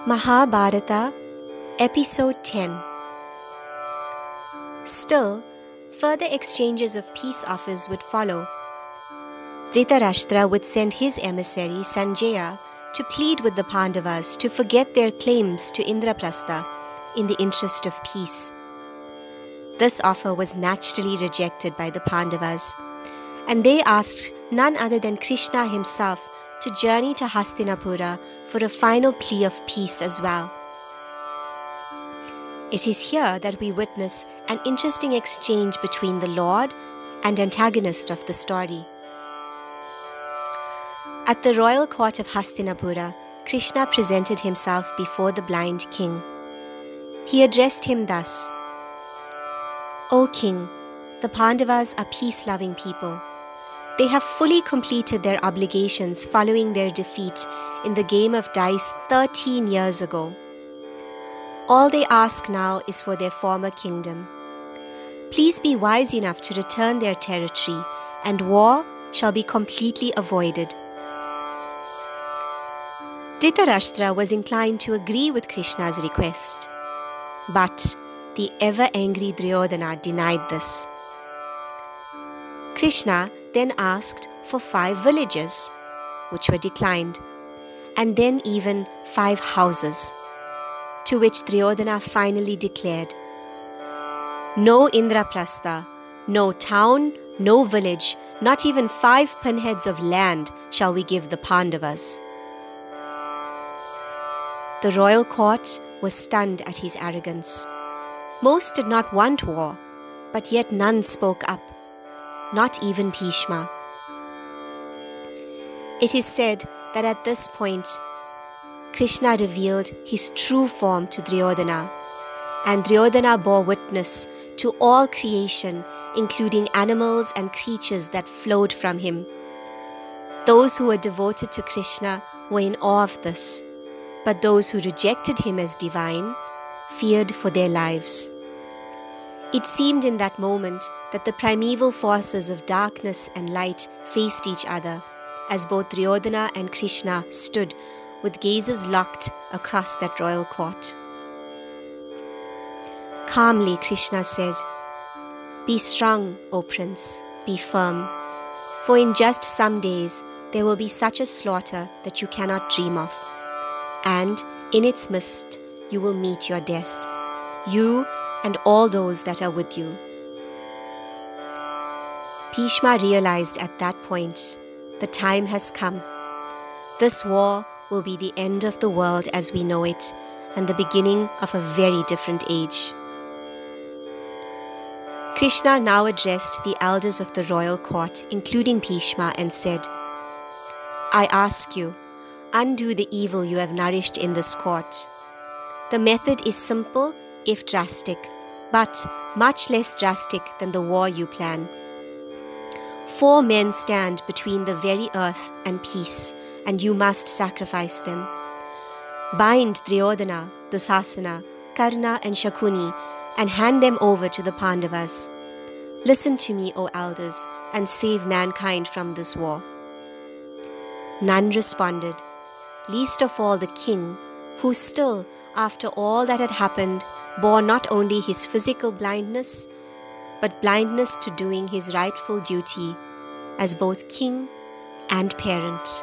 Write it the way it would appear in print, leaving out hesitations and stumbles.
Mahabharata, Episode 10. Still, further exchanges of peace offers would follow. Dhritarashtra would send his emissary Sanjaya to plead with the Pandavas to forget their claims to Indraprastha in the interest of peace. This offer was naturally rejected by the Pandavas, and they asked none other than Krishna himself to journey to Hastinapura for a final plea of peace as well. It is here that we witness an interesting exchange between the Lord and antagonist of the story. At the royal court of Hastinapura, Krishna presented himself before the blind king. He addressed him thus: "O king, the Pandavas are peace-loving people. They have fully completed their obligations following their defeat in the game of dice 13 years ago. All they ask now is for their former kingdom. Please be wise enough to return their territory, and war shall be completely avoided." Dhritarashtra was inclined to agree with Krishna's request, but the ever-angry Duryodhana denied this. Krishna then asked for 5 villages, which were declined, and then even 5 houses, to which Duryodhana finally declared, "No Indraprastha, no town, no village, not even 5 pinheads of land shall we give the Pandavas." The royal court was stunned at his arrogance. Most did not want war, but yet none spoke up, not even Bhishma. It is said that at this point, Krishna revealed his true form to Duryodhana, and Duryodhana bore witness to all creation, including animals and creatures that flowed from him. Those who were devoted to Krishna were in awe of this, but those who rejected him as divine feared for their lives. It seemed in that moment that the primeval forces of darkness and light faced each other, as both Duryodhana and Krishna stood with gazes locked across that royal court. Calmly, Krishna said, "Be strong, O prince, be firm, for in just some days there will be such a slaughter that you cannot dream of, and in its midst you will meet your death, you and all those that are with you." Bhishma realized at that point, the time has come. This war will be the end of the world as we know it, and the beginning of a very different age. Krishna now addressed the elders of the royal court, including Bhishma, and said, "I ask you, undo the evil you have nourished in this court. The method is simple if drastic, but much less drastic than the war you plan. 4 men stand between the very earth and peace, and you must sacrifice them. Bind Duryodhana, Dusasana, Karna and Shakuni, and hand them over to the Pandavas. Listen to me, O elders, and save mankind from this war." None responded, least of all the king, who still, after all that had happened, bore not only his physical blindness, but blindness to doing his rightful duty as both king and parent.